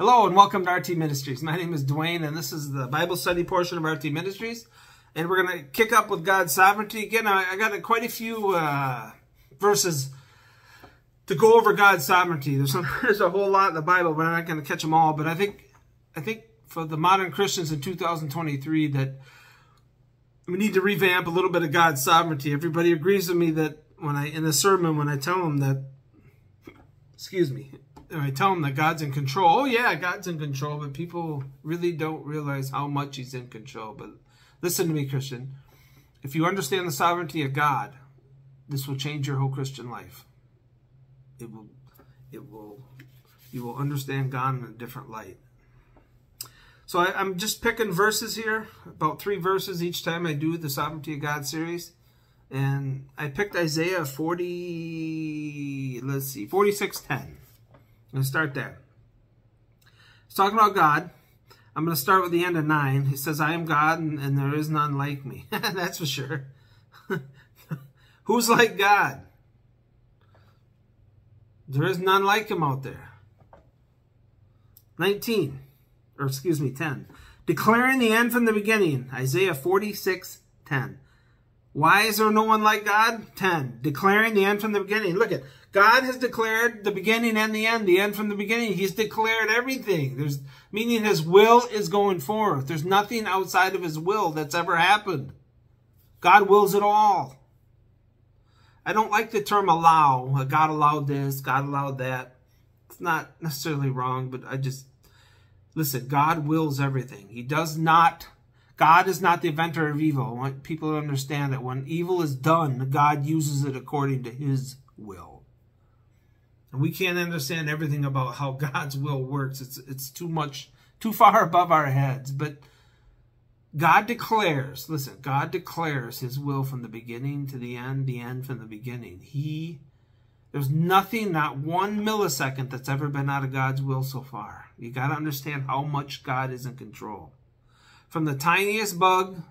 Hello and welcome to RT Ministries. My name is Dwayne and this is the Bible study portion of RT Ministries. And we're going to kick up with God's sovereignty. Again, I got quite a few verses to go over God's sovereignty. There's a whole lot in the Bible, but I'm not going to catch them all. But I think for the modern Christians in 2023 that we need to revamp a little bit of God's sovereignty. Everybody agrees with me that in the sermon, when I tell them that, I tell them that God's in control. Oh yeah, God's in control, but people really don't realize how much He's in control. But listen to me, Christian. If you understand the sovereignty of God, this will change your whole Christian life. You will understand God in a different light. So I'm just picking verses here, about 3 verses each time I do the Sovereignty of God series. And I picked Isaiah 46:10. I'm going to start there. It's talking about God. I'm going to start with the end of 9. He says, I am God and there is none like me. That's for sure. Who's like God? There is none like Him out there. 10. Declaring the end from the beginning. Isaiah 46:10. Why is there no one like God? 10. Declaring the end from the beginning. Look at God has declared the beginning and the end from the beginning. He's declared everything. Meaning His will is going forth. There's nothing outside of His will that's ever happened. God wills it all. I don't like the term allow. God allowed this, God allowed that. It's not necessarily wrong, but listen, God wills everything. God is not the inventor of evil. I want people to understand that when evil is done, God uses it according to His will. And we can't understand everything about how God's will works. It's too far above our heads. But God declares, listen, God declares His will from the beginning to the end from the beginning. There's nothing, not 1 millisecond that's ever been out of God's will so far. You got to understand how much God is in control. From the tiniest bug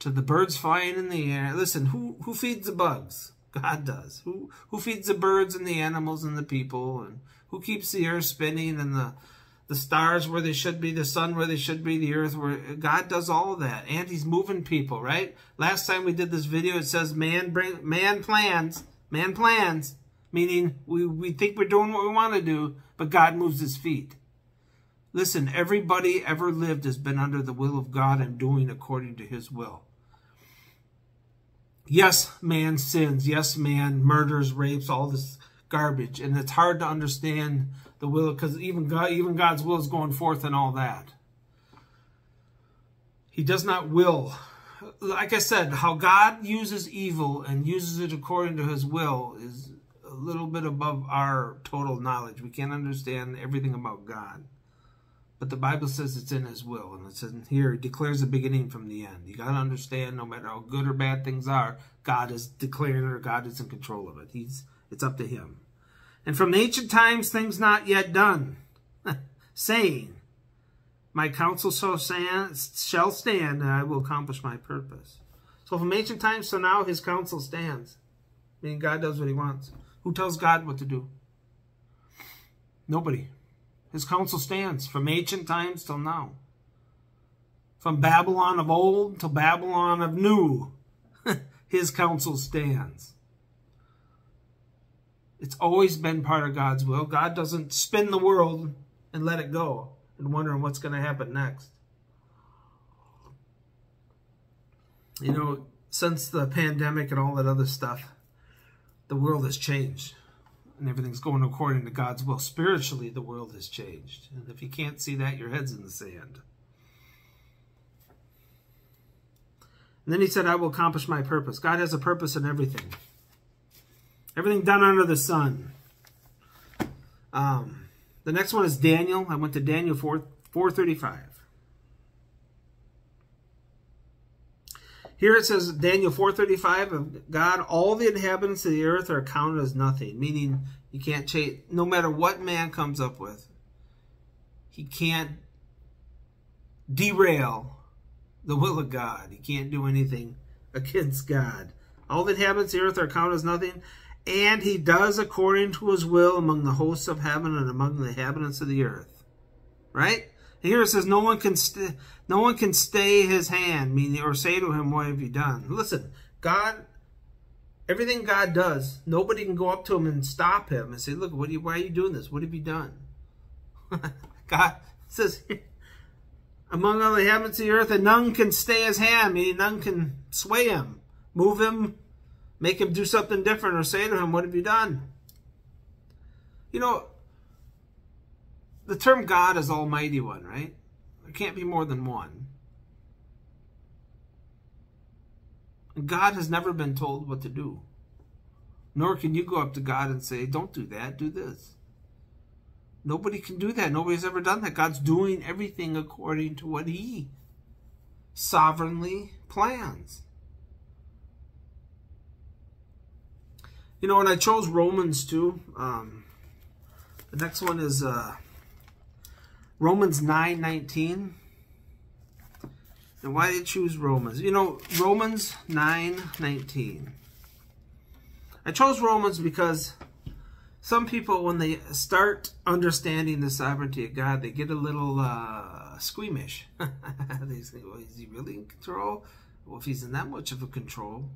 to the birds flying in the air. Listen, who feeds the bugs? God does. Who feeds the birds and the animals and the people? And who keeps the earth spinning and the stars where they should be, the sun where they should be, the earth where... God does all of that. And He's moving people, right? Last time we did this video, it says man plans, meaning we think we're doing what we want to do, but God moves His feet. Listen, everybody ever lived has been under the will of God and doing according to His will. Yes, man sins. Yes, man murders, rapes, all this garbage. And it's hard to understand the will because even God's will is going forth and all that. He does not will. Like I said, how God uses evil and uses it according to His will is a little bit above our total knowledge. We can't understand everything about God. But the Bible says it's in His will. And it says here, He declares the beginning from the end. You got to understand, no matter how good or bad things are, God is declaring it or God is in control of it. It's up to Him. And from the ancient times, things not yet done, saying, my counsel shall stand, and I will accomplish my purpose. So from ancient times to now, His counsel stands. Meaning God does what He wants. Who tells God what to do? Nobody. His counsel stands from ancient times till now. From Babylon of old till Babylon of new, His counsel stands. It's always been part of God's will. God doesn't spin the world and let it go and wonder what's going to happen next. You know, since the pandemic and all that other stuff, the world has changed. And everything's going according to God's will. Spiritually, the world has changed. And if you can't see that, your head's in the sand. And then He said, I will accomplish my purpose. God has a purpose in everything. Everything done under the sun. The next one is Daniel. I went to Daniel 4:35. Here it says, Daniel 4:35, of God, all the inhabitants of the earth are counted as nothing. Meaning, you can't change, no matter what man comes up with, he can't derail the will of God. He can't do anything against God. All the inhabitants of the earth are counted as nothing. And he does according to his will among the hosts of heaven and among the inhabitants of the earth. Right? And here it says, no one can stay his hand, meaning, or say to him, what have you done? Listen, God, everything God does, nobody can go up to him and stop him and say, look, why are you doing this? What have you done? God says, among all the inhabitants of the earth, and none can stay his hand, meaning none can sway him, move him, make him do something different, or say to him, what have you done? You know, the term God is Almighty One, right? There can't be more than one. And God has never been told what to do. Nor can you go up to God and say, don't do that, do this. Nobody can do that. Nobody's ever done that. God's doing everything according to what he sovereignly plans. You know, when I chose Romans 2, the next one is Romans 9:19. And why did you choose Romans? You know, Romans 9:19. I chose Romans because some people, when they start understanding the sovereignty of God, they get a little squeamish. They say, well, is he really in control? Well, if he's in that much of a control.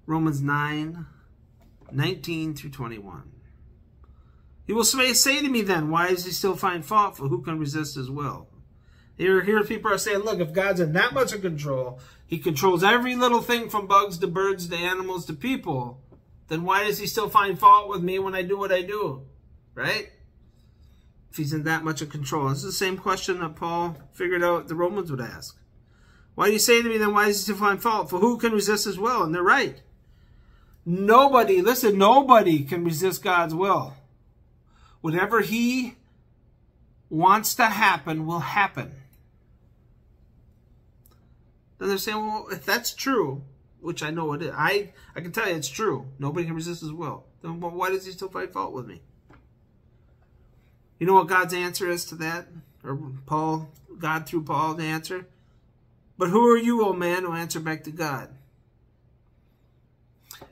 Romans 9:19 through 21. He will say to me then, why does he still find fault? For who can resist his will? Here people are saying, look, if God's in that much of control, he controls every little thing from bugs to birds to animals to people, then why does he still find fault with me when I do what I do? Right? If he's in that much of control. This is the same question that Paul figured out the Romans would ask. Why do you say to me then, why does he still find fault? For who can resist his will? And they're right. Nobody, listen, nobody can resist God's will. Whatever he wants to happen will happen. Then they're saying, well, if that's true, which I know it is, I can tell you it's true. Nobody can resist his will. Then why does he still find fault with me? You know what God's answer is to that? Or God through Paul, the answer? But who are you, O man, who answer back to God?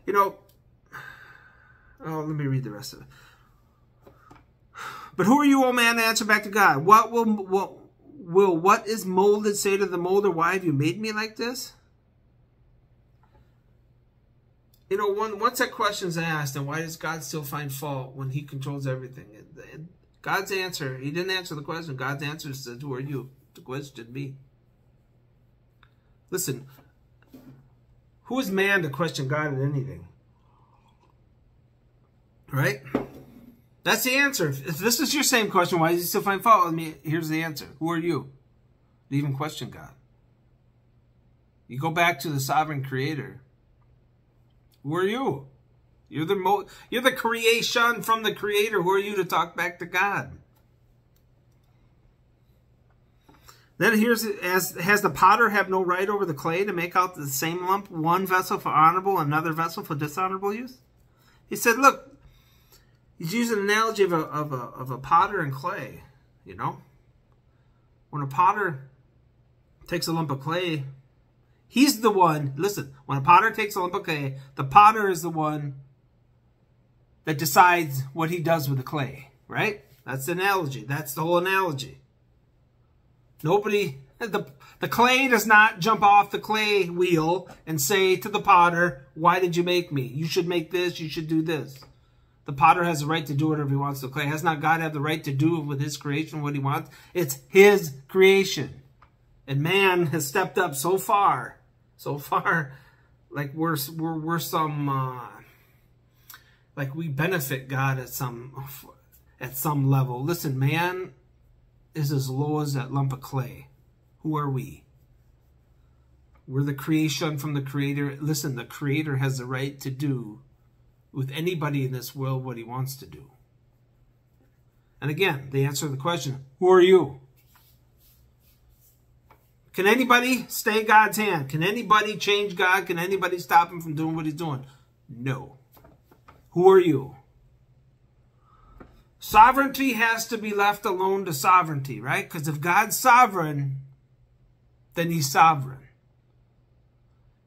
You know, let me read the rest of it. But who are you, O man, to answer back to God? What is molded say to the molder, why have you made me like this? You know, once that question's asked, and why does God still find fault when he controls everything? God's answer, he didn't answer the question. God's answer said, who are you to question me? Listen, who is man to question God in anything? Right? That's the answer. If this is your same question, why does he still find fault with me? Here's the answer. Who are you to even question God? You go back to the sovereign creator. Who are you? You're the creation from the creator. Who are you to talk back to God? Then here's, has the potter have no right over the clay to make out the same lump, one vessel for honorable, another vessel for dishonorable use? He said, look, he's using an analogy of a potter and clay, you know? When a potter takes a lump of clay, he's the one, listen, when a potter takes a lump of clay, the potter is the one that decides what he does with the clay, right? That's the analogy. That's the whole analogy. Nobody, the clay does not jump off the clay wheel and say to the potter, why did you make me? You should make this, you should do this. The potter has the right to do whatever he wants to the clay. Has not God have the right to do with his creation what he wants? It's his creation. And man has stepped up so far, like we're some, like we benefit God at some level. Listen, man is as low as that lump of clay. Who are we? We're the creation from the creator. Listen, the creator has the right to do with anybody in this world what he wants to do. And again, they answer the question, who are you? Can anybody stay God's hand? Can anybody change God? Can anybody stop him from doing what he's doing? No. Who are you? Sovereignty has to be left alone to sovereignty, right? Because if God's sovereign, then he's sovereign.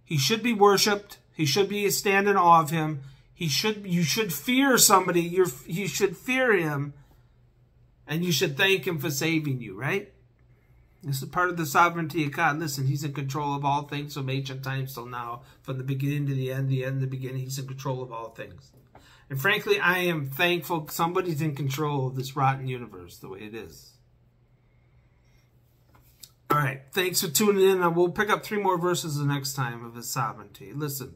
He should be worshipped. He should be stand in awe of him. you should fear somebody. You should fear him, and you should thank him for saving you, right? This is part of the sovereignty of God. Listen, he's in control of all things from ancient times till now. From the beginning to the end to the beginning, he's in control of all things. And frankly, I am thankful somebody's in control of this rotten universe the way it is. All right, thanks for tuning in. And we'll pick up 3 more verses the next time of his sovereignty. Listen,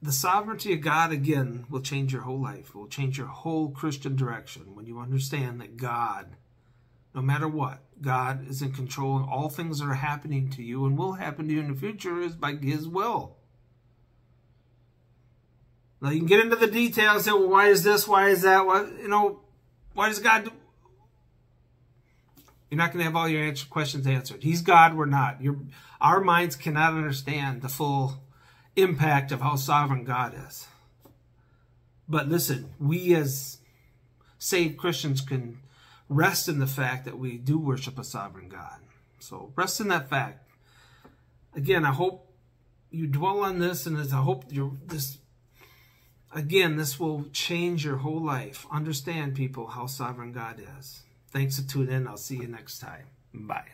the sovereignty of God, again, will change your whole life. It will change your whole Christian direction when you understand that God, no matter what, God is in control, and all things that are happening to you and will happen to you in the future is by his will. Now, you can get into the details and say, well, why is this? Why is that? Why does God do? You're not going to have all your questions answered. He's God, we're not. Our minds cannot understand the full impact of how sovereign God is. But listen, we as saved Christians can rest in the fact that we do worship a sovereign God. So rest in that fact. Again, I hope you dwell on this, and I hope this will change your whole life. Understand, people, how sovereign God is. Thanks for tuning in. I'll see you next time. Bye.